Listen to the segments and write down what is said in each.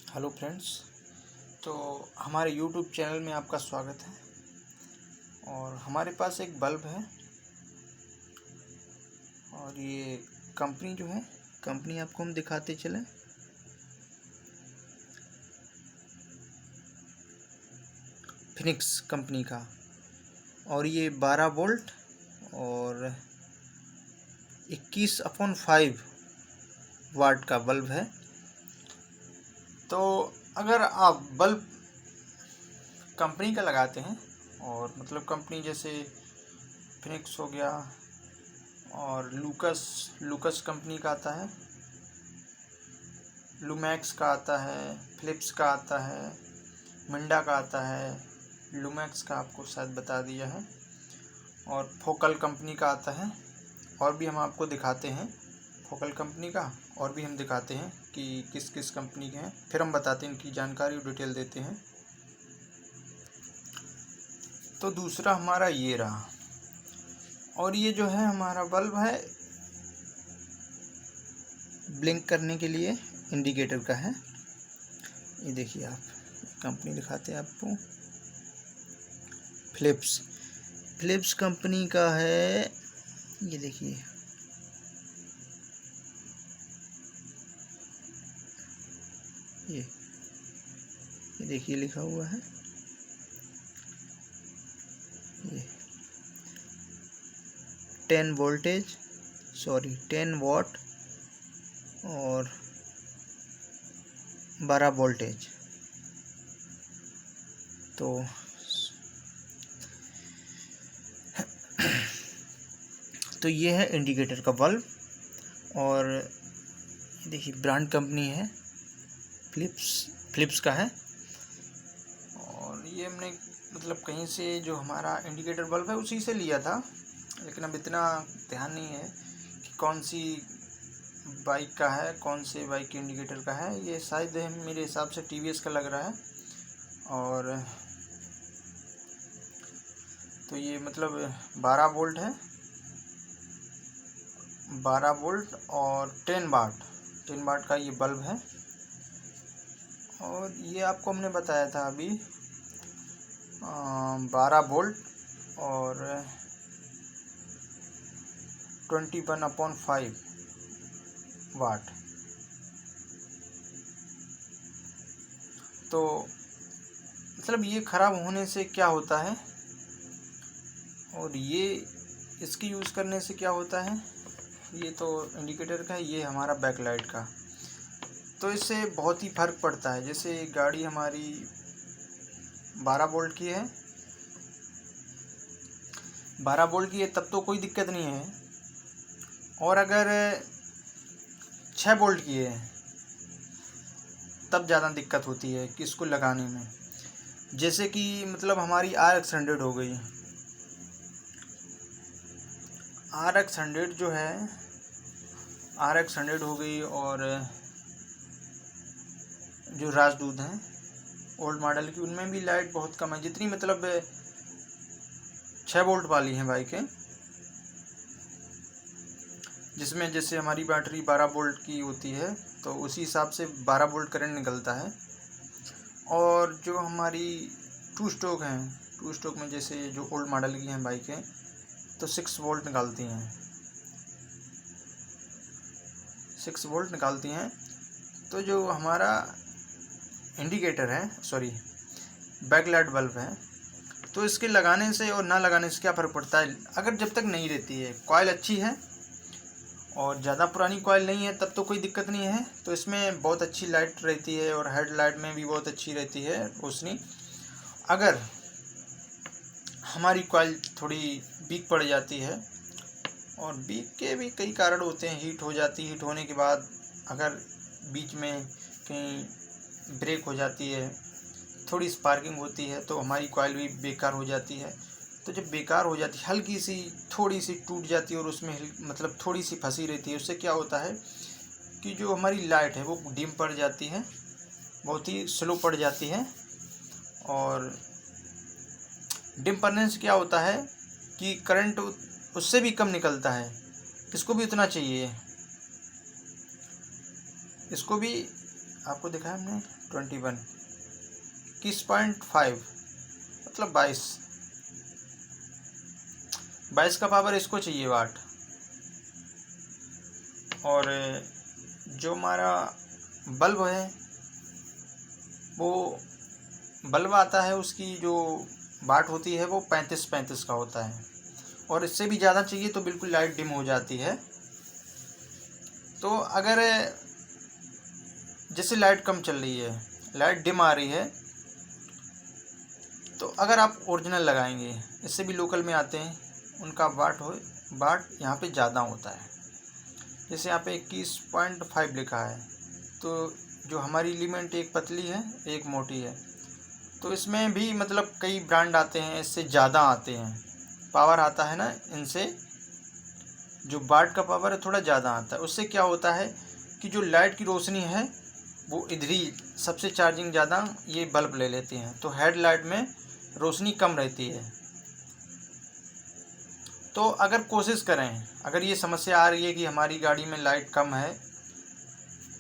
Hello friends. तो हमारे YouTube channel में आपका स्वागत है। और हमारे पास एक बल्ब है और ये कंपनी जो है कंपनी आपको हम दिखाते चलें। फिनिक्स कंपनी का, और ये 12 वोल्ट और 21/5 वाट का बल्ब है। तो अगर आप बल्ब कंपनी का लगाते हैं, और मतलब कंपनी जैसे फिनिक्स हो गया, और लूकस कंपनी का आता है, लूमैक्स का आता है, फिलिप्स का आता है, मिंडा का आता है, लूमैक्स का आपको शायद बता दिया है, और फोकल कंपनी का आता है। और भी हम आपको दिखाते हैं फोकल कंपनी का, और भी हम दिखाते हैं कि किस किस कंपनी के हैं, फिर हम बताते हैं इनकी जानकारी और डिटेल देते हैं। तो दूसरा हमारा ये रहा, और ये जो है हमारा बल्ब है ब्लिंक करने के लिए इंडिकेटर का है। ये देखिए, आप कंपनी दिखाते हैं आपको, फिलिप्स कंपनी का है। ये देखिए, ये देखिए लिखा हुआ है, ये 10 वाट और 12 वोल्टेज। तो ये है इंडिकेटर का बल्ब। और ये देखिए, ब्रांड कंपनी है, फिलिप्स का है। और ये हमने मतलब कहीं से जो हमारा इंडिकेटर बल्ब है उसी से लिया था, लेकिन अब इतना ध्यान नहीं है कि कौन सी बाइक का है, कौन से बाइक के इंडिकेटर का है। ये शायद मेरे हिसाब से टीवीएस का लग रहा है। और तो ये मतलब 12 वोल्ट है, 12 वोल्ट और 10 वाट का ये बल्ब है। और ये आपको हमने बताया था अभी 12 वोल्ट और 21/5 वाट। तो मतलब ये ख़राब होने से क्या होता है, और ये इसकी यूज़ करने से क्या होता है, ये तो इंडिकेटर का है, ये हमारा बैकलाइट का। तो इससे बहुत ही फ़र्क पड़ता है। जैसे गाड़ी हमारी 12 वोल्ट की है, 12 वोल्ट की है तब तो कोई दिक्कत नहीं है। और अगर 6 वोल्ट की है तब ज़्यादा दिक्कत होती है कि इसको लगाने में। जैसे कि मतलब हमारी RX 100 हो गई, RX 100 जो है, RX 100 हो गई, और जो राजदूत हैं ओल्ड मॉडल की, उनमें भी लाइट बहुत कम है। जितनी मतलब 6 वोल्ट वाली हैं बाइकें, जिसमें जैसे हमारी बैटरी 12 वोल्ट की होती है, तो उसी हिसाब से 12 वोल्ट करंट निकलता है। और जो हमारी टू स्ट्रोक में जैसे जो ओल्ड मॉडल की हैं बाइकें, तो 6 वोल्ट निकालती हैं, 6 वोल्ट निकालती हैं। तो जो हमारा इंडिकेटर है, सॉरी बैकलाइट बल्ब है, तो इसके लगाने से और ना लगाने से क्या फ़र्क पड़ता है। अगर जब तक नहीं रहती है, कॉइल अच्छी है और ज़्यादा पुरानी कॉइल नहीं है, तब तो कोई दिक्कत नहीं है। तो इसमें बहुत अच्छी लाइट रहती है, और हेडलाइट में भी बहुत अच्छी रहती है रोशनी। अगर हमारी कॉइल थोड़ी वीक पड़ जाती है, और वीक के भी कई कारण होते हैं, हीट होने के बाद अगर बीच में कहीं ब्रेक हो जाती है, थोड़ी स्पार्किंग होती है, तो हमारी कॉइल भी बेकार हो जाती है। तो जब बेकार हो जाती है, हल्की सी थोड़ी सी टूट जाती है और उसमें मतलब थोड़ी सी फंसी रहती है, उससे क्या होता है कि जो हमारी लाइट है वो डिम पड़ जाती है, बहुत ही स्लो पड़ जाती है। और डिम पड़ने से क्या होता है कि करंट उससे भी कम निकलता है। इसको भी उतना चाहिए, इसको भी आपको दिखाया हमने 21 21.5 मतलब 22 का पावर इसको चाहिए वाट। और जो हमारा बल्ब है वो बल्ब आता है, उसकी जो वाट होती है वो 35 का होता है, और इससे भी ज़्यादा चाहिए तो बिल्कुल लाइट डिम हो जाती है। तो अगर जैसे लाइट कम चल रही है, लाइट डिम आ रही है, तो अगर आप ओरिजिनल लगाएंगे, इससे भी लोकल में आते हैं, उनका वाट यहाँ पे ज़्यादा होता है। जैसे यहाँ पे 21.5 लिखा है, तो जो हमारी एलिमेंट एक पतली है एक मोटी है, तो इसमें भी मतलब कई ब्रांड आते हैं, इससे ज़्यादा आते हैं, पावर आता है ना इनसे, जो वाट का पावर है थोड़ा ज़्यादा आता है। उससे क्या होता है कि जो लाइट की रोशनी है वो इधर ही सबसे चार्जिंग ज़्यादा ये बल्ब ले लेते हैं, तो हेडलाइट में रोशनी कम रहती है। तो अगर कोशिश करें, अगर ये समस्या आ रही है कि हमारी गाड़ी में लाइट कम है,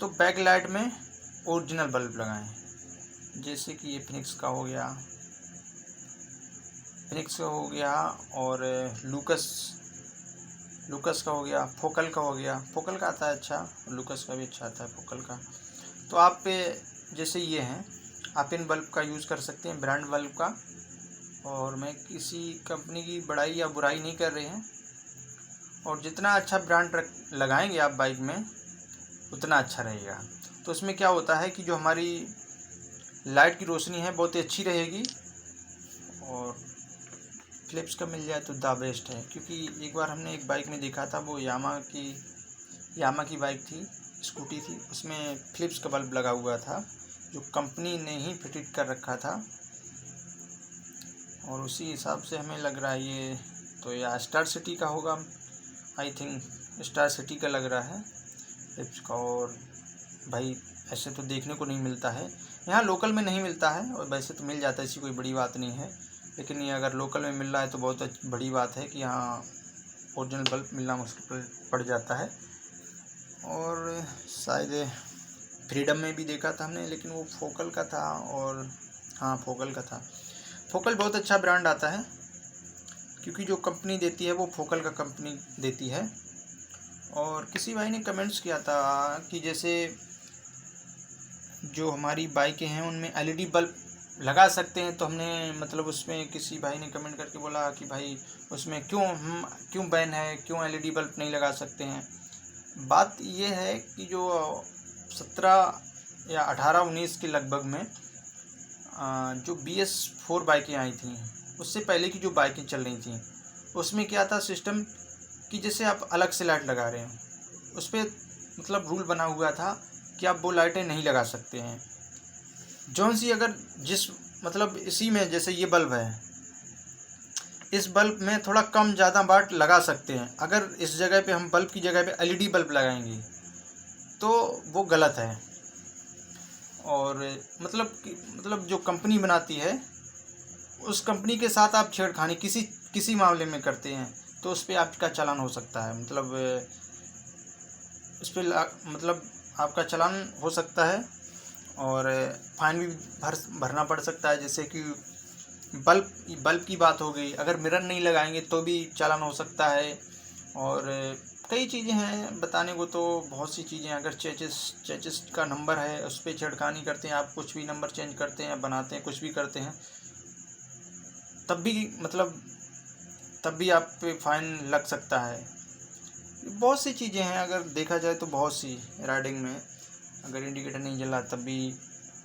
तो बैक लाइट में ओरिजिनल बल्ब लगाएं। जैसे कि ये फिनिक्स का हो गया और लूकस का हो गया, फोकल का हो गया। फोकल का आता है अच्छा, लूकस का भी अच्छा आता है फोकल का। तो आप जैसे ये हैं, आप इन बल्ब का यूज़ कर सकते हैं, ब्रांड बल्ब का। और मैं किसी कंपनी की बड़ाई या बुराई नहीं कर रहे हैं, और जितना अच्छा ब्रांड लगाएंगे आप बाइक में उतना अच्छा रहेगा। तो उसमें क्या होता है कि जो हमारी लाइट की रोशनी है बहुत ही अच्छी रहेगी, और फिलिप्स का मिल जाए तो द बेस्ट है। क्योंकि एक बार हमने एक बाइक में देखा था, वो यामा की बाइक थी, स्कूटी थी, उसमें फिलिप्स का बल्ब लगा हुआ था, जो कंपनी ने ही फिटेड कर रखा था, और उसी हिसाब से हमें लग रहा है ये तो या स्टार सिटी का होगा, आई थिंक स्टार सिटी का लग रहा है फिलिप्स का। और भाई ऐसे तो देखने को नहीं मिलता है, यहाँ लोकल में नहीं मिलता है, और वैसे तो मिल जाता है, ऐसी कोई बड़ी बात नहीं है, लेकिन ये अगर लोकल में मिल रहा है तो बहुत बड़ी बात है कि यहाँ ओरिजिनल बल्ब मिलना मुश्किल पड़ जाता है। और शायद फ्रीडम में भी देखा था हमने, लेकिन वो फोकल का था, और हाँ फोकल का था। फोकल बहुत अच्छा ब्रांड आता है, क्योंकि जो कंपनी देती है वो फोकल का कंपनी देती है। और किसी भाई ने कमेंट्स किया था कि जैसे जो हमारी बाइकें हैं उनमें एलईडी बल्ब लगा सकते हैं, तो हमने मतलब उसमें किसी भाई ने कमेंट करके बोला कि भाई उसमें क्यों बैन है, क्यों एलईडी बल्ब नहीं लगा सकते हैं। बात ये है कि जो 17 या 18-19 के लगभग में जो BS4 बाइकें आई थी, उससे पहले की जो बाइकें चल रही थी, उसमें क्या था सिस्टम कि जैसे आप अलग से लाइट लगा रहे हैं, उस पर मतलब रूल बना हुआ था कि आप वो लाइटें नहीं लगा सकते हैं। जौन सी अगर मतलब इसी में जैसे ये बल्ब है, इस बल्ब में थोड़ा कम ज़्यादा वाट लगा सकते हैं। अगर इस जगह पे हम बल्ब की जगह पे एलईडी बल्ब लगाएंगे तो वो गलत है। और मतलब जो कंपनी बनाती है, उस कंपनी के साथ आप छेड़खानी किसी मामले में करते हैं तो उस पर आपका चालान हो सकता है। मतलब उस पर मतलब आपका चालान हो सकता है, और फाइन भी भरना पड़ सकता है। जैसे कि बल्ब की बात हो गई, अगर मिरर नहीं लगाएंगे तो भी चालान हो सकता है। और कई चीज़ें हैं बताने को, तो बहुत सी चीज़ें। अगर चेचिस का नंबर है उस पर छेड़खानी करते हैं आप, कुछ भी नंबर चेंज करते हैं, बनाते हैं, कुछ भी करते हैं, तब भी आप पे फाइन लग सकता है। बहुत सी चीज़ें हैं, अगर देखा जाए तो बहुत सी राइडिंग में। अगर इंडिकेटर नहीं जला तब भी,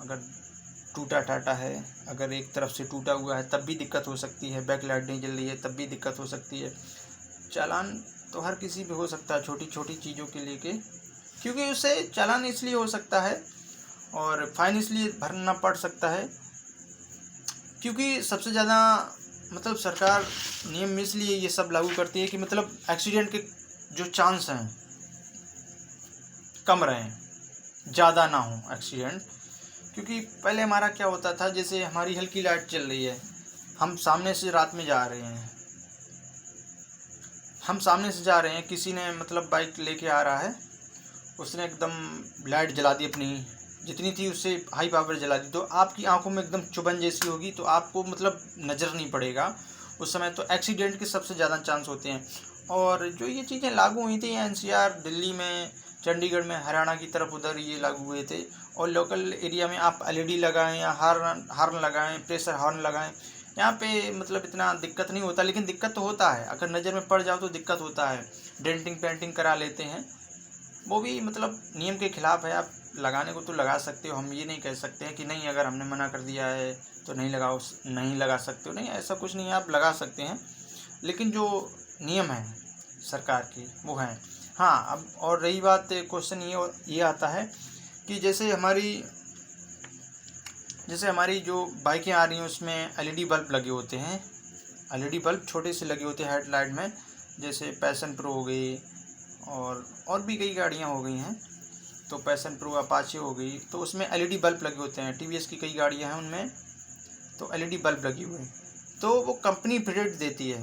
अगर टूटा टाटा है, अगर एक तरफ से टूटा हुआ है तब भी दिक्कत हो सकती है, बैक लाइट नहीं जल रही है तब भी दिक्कत हो सकती है। चालान तो हर किसी पे हो सकता है, छोटी छोटी चीज़ों के लेके, क्योंकि उससे चालान इसलिए हो सकता है और फाइन इसलिए भरना पड़ सकता है क्योंकि सबसे ज़्यादा मतलब सरकार नियम इसलिए ये सब लागू करती है कि मतलब एक्सीडेंट के जो चांस हैं कम रहें, ज़्यादा ना हो एक्सीडेंट। क्योंकि पहले हमारा क्या होता था, जैसे हमारी हल्की लाइट चल रही है, हम सामने से रात में जा रहे हैं, किसी ने मतलब बाइक लेके आ रहा है, उसने एकदम लाइट जला दी अपनी, जितनी थी उससे हाई पावर जला दी तो आपकी आंखों में एकदम चुभन जैसी होगी, तो आपको मतलब नज़र नहीं पड़ेगा उस समय, तो एक्सीडेंट के सबसे ज़्यादा चांस होते हैं। और जो ये चीज़ें लागू हुई थी एनसीआर दिल्ली में, चंडीगढ़ में, हरियाणा की तरफ उधर ये लागू हुए थे। और लोकल एरिया में आप एलईडी लगाएं या हार्न लगाएं, प्रेशर हॉर्न लगाएं, यहाँ पे मतलब इतना दिक्कत नहीं होता, लेकिन दिक्कत तो होता है, अगर नज़र में पड़ जाओ तो दिक्कत होता है। डेंटिंग पेंटिंग करा लेते हैं, वो भी मतलब नियम के खिलाफ है। आप लगाने को तो लगा सकते हो, हम ये नहीं कह सकते हैं कि नहीं, अगर हमने मना कर दिया है तो नहीं लगाओ, नहीं लगा सकते हो, नहीं ऐसा कुछ नहीं है, आप लगा सकते हैं, लेकिन जो नियम है सरकार की वो हैं। हाँ, अब और रही बात क्वेश्चन ये आता है कि जैसे हमारी जो बाइकें आ रही हैं उसमें एलईडी बल्ब लगे होते हैं, एलईडी बल्ब छोटे से लगे होते हैं हेडलाइट में, जैसे पैशन प्रो हो गई और भी कई गाड़ियाँ हो गई हैं, तो पैशन प्रो अपाचे हो गई, तो उसमें एलईडी बल्ब लगे होते हैं। टीवीएस की कई गाड़ियाँ हैं उनमें तो एलईडी बल्ब लगी हुई है, तो वो कंपनी प्रोडक्ट देती है,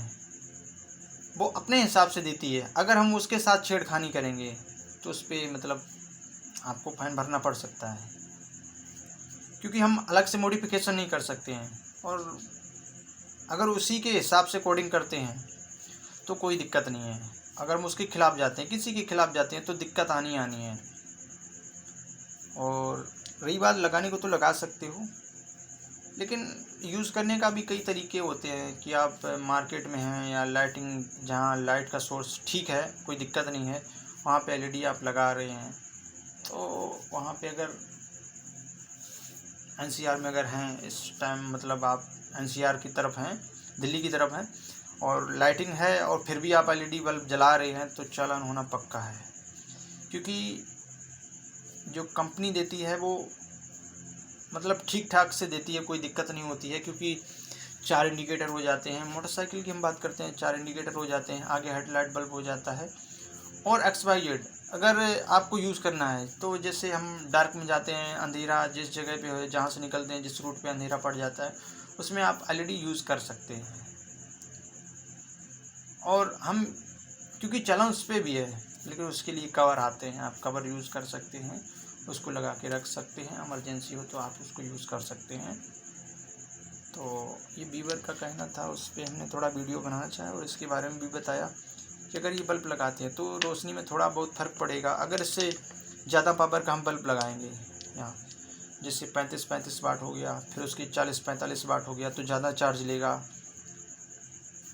वो अपने हिसाब से देती है। अगर हम उसके साथ छेड़खानी करेंगे तो उस पर मतलब आपको फाइन भरना पड़ सकता है, क्योंकि हम अलग से मॉडिफिकेशन नहीं कर सकते हैं। और अगर उसी के हिसाब से कोडिंग करते हैं तो कोई दिक्कत नहीं है। अगर हम उसके खिलाफ जाते हैं, किसी के खिलाफ जाते हैं, तो दिक्कत आनी है। और रही बात लगाने को तो लगा सकते हो, लेकिन यूज़ करने का भी कई तरीके होते हैं कि आप मार्केट में हैं या लाइटिंग, जहाँ लाइट का सोर्स ठीक है, कोई दिक्कत नहीं है, वहाँ पे एलईडी आप लगा रहे हैं, तो वहाँ पे अगर एनसीआर में अगर हैं इस टाइम, मतलब आप एनसीआर की तरफ हैं, दिल्ली की तरफ हैं और लाइटिंग है और फिर भी आप एलईडी बल्ब जला रहे हैं, तो चालान होना पक्का है। क्योंकि जो कंपनी देती है वो मतलब ठीक ठाक से देती है, कोई दिक्कत नहीं होती है, क्योंकि 4 इंडिकेटर हो जाते हैं। मोटरसाइकिल की हम बात करते हैं, 4 इंडिकेटर हो जाते हैं, आगे हेडलाइट बल्ब हो जाता है। और XYZ अगर आपको यूज़ करना है, तो जैसे हम डार्क में जाते हैं, अंधेरा जिस जगह पे हो, जहाँ से निकलते हैं, जिस रूट पे अंधेरा पड़ जाता है, उसमें आप एलईडी यूज़ कर सकते हैं। और हम क्योंकि चलन उस पर भी है, लेकिन उसके लिए कवर आते हैं, आप कवर यूज़ कर सकते हैं, उसको लगा के रख सकते हैं, इमरजेंसी हो तो आप उसको यूज़ कर सकते हैं। तो ये बीवर का कहना था, उस पर हमने थोड़ा वीडियो बनाना चाहा और इसके बारे में भी बताया कि अगर ये बल्ब लगाते हैं तो रोशनी में थोड़ा बहुत फ़र्क पड़ेगा। अगर इससे ज़्यादा पावर का हम बल्ब लगाएंगे यहाँ, जैसे 35 वाट हो गया, फिर उसकी 40-45 वाट हो गया, तो ज़्यादा चार्ज लेगा,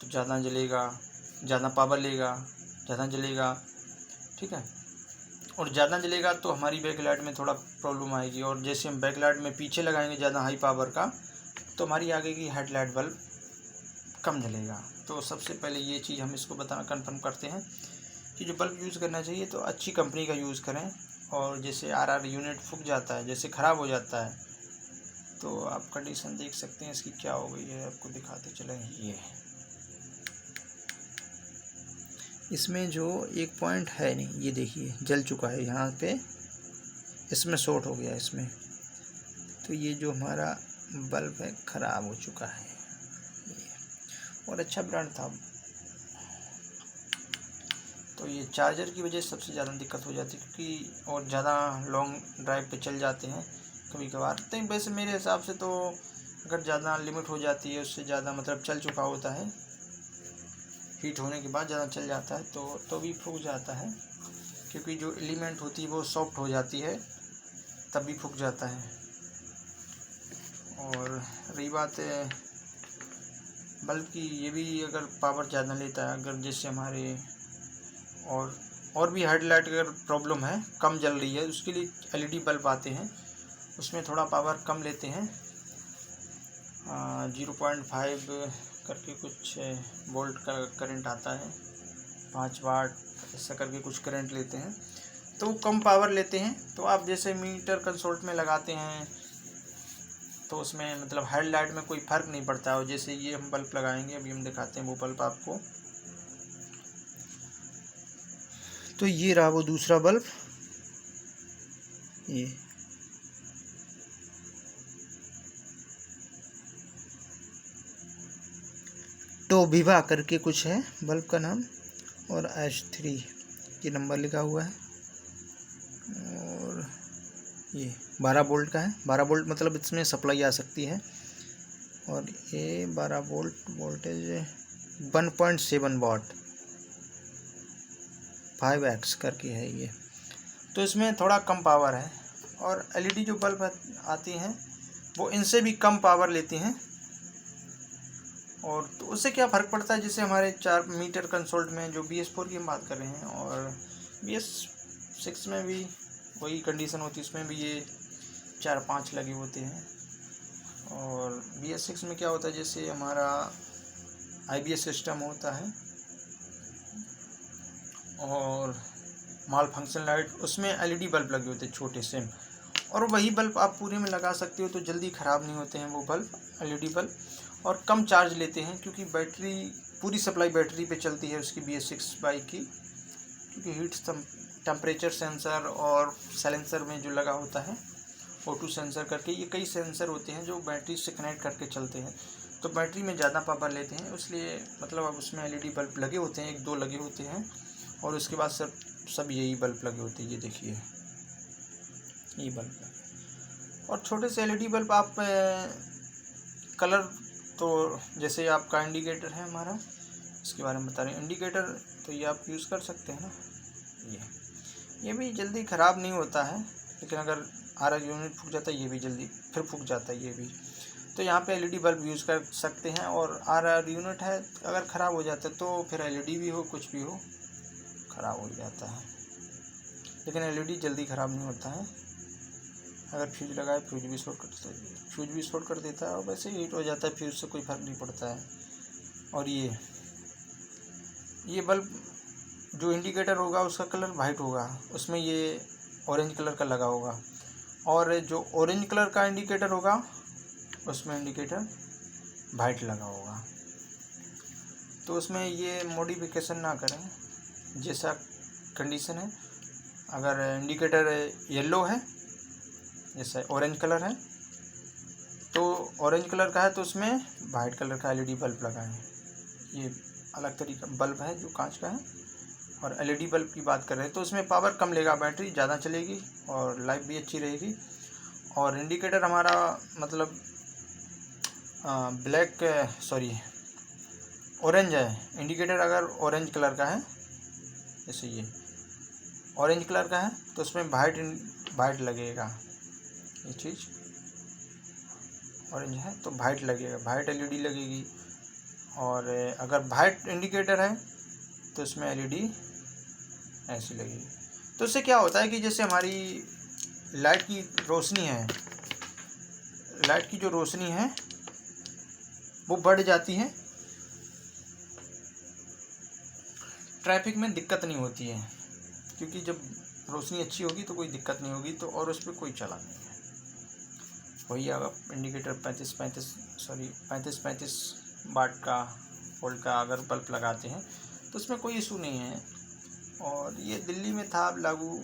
तो ज़्यादा जलेगा, ज़्यादा पावर लेगा, ज़्यादा जलेगा, ठीक है। और ज़्यादा जलेगा तो हमारी बैकलाइट में थोड़ा प्रॉब्लम आएगी। और जैसे हम बैकलाइट में पीछे लगाएंगे ज़्यादा हाई पावर का, तो हमारी आगे की हेडलाइट बल्ब कम जलेगा। तो सबसे पहले ये चीज़ हम इसको कंफर्म करते हैं कि जो बल्ब यूज़ करना चाहिए तो अच्छी कंपनी का यूज़ करें। और जैसे RR यूनिट फूक जाता है, जैसे ख़राब हो जाता है, तो आप कंडीशन देख सकते हैं इसकी क्या हो गई है, आपको दिखाते चलें। ये इसमें जो एक पॉइंट है नहीं, ये देखिए जल चुका है यहाँ पे, इसमें शॉर्ट हो गया इसमें, तो ये जो हमारा बल्ब है ख़राब हो चुका है। और अच्छा ब्रांड था, तो ये चार्जर की वजह से सबसे ज़्यादा दिक्कत हो जाती है, क्योंकि और ज़्यादा लॉन्ग ड्राइव पे चल जाते हैं कभी कभार। तो वैसे मेरे हिसाब से तो अगर ज़्यादा लिमिट हो जाती है, उससे ज़्यादा मतलब चल चुका होता है, हीट होने के बाद ज़्यादा चल जाता है, तो भी फूक जाता है, क्योंकि जो एलिमेंट होती है वो सॉफ्ट हो जाती है, तब भी फूक जाता है। और रही बात बल्ब की, ये भी अगर पावर ज़्यादा लेता है, अगर जैसे हमारे और भी हेडलाइट अगर प्रॉब्लम है, कम जल रही है, उसके लिए एलईडी बल्ब आते हैं, उसमें थोड़ा पावर कम लेते हैं, 0.5 करके कुछ वोल्ट का करंट आता है, 5 वाट ऐसा करके कुछ करंट लेते हैं, तो कम पावर लेते हैं। तो आप जैसे मीटर कंसोल्ट में लगाते हैं तो उसमें मतलब हेडलाइट में कोई फ़र्क नहीं पड़ता है। और जैसे ये हम बल्ब लगाएंगे, अभी हम दिखाते हैं वो बल्ब आपको, तो ये रहा वो दूसरा बल्ब, ये टोबिवा करके कुछ है बल्ब का नाम, और H3 ये नंबर लिखा हुआ है। और ये 12 वोल्ट का है। 12 वोल्ट मतलब इसमें सप्लाई आ सकती है। और ये 12 वोल्ट वोल्टेज 1.7 वाट 5x करके है ये। तो इसमें थोड़ा कम पावर है। और एलईडी जो बल्ब आती हैं वो इनसे भी कम पावर लेती हैं। और तो उससे क्या फ़र्क पड़ता है, जैसे हमारे 4 मीटर कंसोल्ट में जो BS4 की हम बात कर रहे हैं, और BS6 में भी वही कंडीशन होती है, उसमें भी ये 4-5 लगे होते हैं। और BS6 में क्या होता है, जैसे हमारा IBS सिस्टम होता है और माल फंक्शन लाइट, उसमें एलईडी बल्ब लगे होते हैं छोटे से। और वही बल्ब आप पूरे में लगा सकते हो तो जल्दी ख़राब नहीं होते हैं वो बल्ब, एलईडी बल्ब। और कम चार्ज लेते हैं क्योंकि बैटरी पूरी सप्लाई बैटरी पे चलती है उसकी BS6 बाइक की। क्योंकि हीट टेम्परेचर सेंसर और साइलेंसर में जो लगा होता है O2 सेंसर करके, ये कई सेंसर होते हैं जो बैटरी से कनेक्ट करके चलते हैं, तो बैटरी में ज़्यादा पावर लेते हैं। इसलिए मतलब अब उसमें एलईडी बल्ब लगे होते हैं, 1-2 लगे होते हैं। और उसके बाद सब यही बल्ब लगे होते हैं। ये देखिए ये बल्ब लगे। और छोटे से एलईडी बल्ब आप कलर, तो जैसे आपका इंडिकेटर है हमारा, इसके बारे में बता रहे हैं। इंडिकेटर तो ये आप यूज़ कर सकते हैं ना। ये भी जल्दी ख़राब नहीं होता है, लेकिन अगर RR यूनिट फूक जाता है ये भी जल्दी फिर फूक जाता है ये भी। तो यहाँ पे एलईडी बल्ब यूज़ कर सकते हैं। और RR यूनिट है, अगर ख़राब हो जाता है तो फिर एलईडी भी हो कुछ भी हो ख़राब हो जाता है। लेकिन एलईडी जल्दी ख़राब नहीं होता है। अगर फ्यूज लगाए, फ्यूज भी शॉर्ट कर देता है और वैसे हीट हो जाता है, फ्यूज से कोई फ़र्क नहीं पड़ता है। और ये बल्ब जो इंडिकेटर होगा उसका कलर वाइट होगा, उसमें ये ऑरेंज कलर का लगा होगा। और जो ऑरेंज कलर का इंडिकेटर होगा उसमें इंडिकेटर वाइट लगा होगा। तो उसमें ये मॉडिफिकेशन ना करें, जैसा कंडीशन है। अगर इंडिकेटर येलो है, जैसे ऑरेंज कलर है, तो ऑरेंज कलर का है तो उसमें वाइट कलर का एलईडी बल्ब लगाएं। ये अलग तरीका बल्ब है जो कांच का है। और एलईडी बल्ब की बात कर रहे हैं तो उसमें पावर कम लेगा, बैटरी ज़्यादा चलेगी और लाइफ भी अच्छी रहेगी। और इंडिकेटर हमारा मतलब ऑरेंज है। इंडिकेटर अगर ऑरेंज कलर का है, जैसे ये ऑरेंज कलर का है तो उसमें वाइट लगेगा। ये चीज़ ऑरेंज है तो वाइट लगेगा, वाइट एलईडी लगेगी। और अगर वाइट इंडिकेटर है तो इसमें एलईडी ऐसी लगेगी। तो इससे क्या होता है कि जैसे हमारी लाइट की रोशनी है, लाइट की जो रोशनी है वो बढ़ जाती है, ट्रैफिक में दिक्कत नहीं होती है। क्योंकि जब रोशनी अच्छी होगी तो कोई दिक्कत नहीं होगी, तो और उस पर कोई चला नहीं है। वही अगर इंडिकेटर 35 वाट का वोल्ट का अगर बल्ब लगाते हैं तो उसमें कोई इशू नहीं है। और ये दिल्ली में था अब लागू,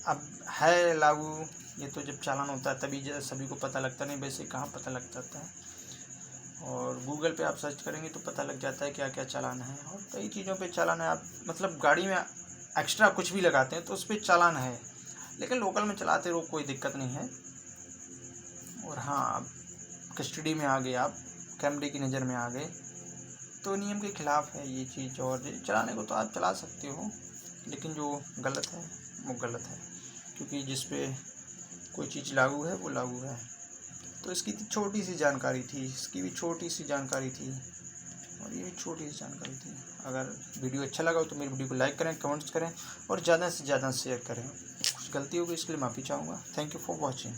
अब है लागू। ये तो जब चालान होता है तभी सभी को पता लगता, नहीं वैसे कहाँ पता लग जाता है। और गूगल पे आप सर्च करेंगे तो पता लग जाता है क्या क्या चालान है। और कई चीज़ों पे चालान है। आप मतलब गाड़ी में एक्स्ट्रा कुछ भी लगाते हैं तो उस पर चालान है, लेकिन लोकल में चलाते रहो कोई दिक्कत नहीं है। और हाँ, आप कस्टडी में आ गए, आप कैमरे की नज़र में आ गए तो नियम के ख़िलाफ़ है ये चीज़। और चलाने को तो आप चला सकते हो, लेकिन जो गलत है वो गलत है। क्योंकि जिस पे कोई चीज़ लागू है वो लागू है। तो इसकी छोटी सी जानकारी थी, इसकी भी छोटी सी जानकारी थी, और ये भी छोटी सी जानकारी थी। अगर वीडियो अच्छा लगा हो तो मेरी वीडियो को लाइक करें, कमेंट्स करें और ज़्यादा से ज़्यादा शेयर करें। कुछ गलती होगी इसके लिए माफ़ी चाहूँगा। Thank you for watching.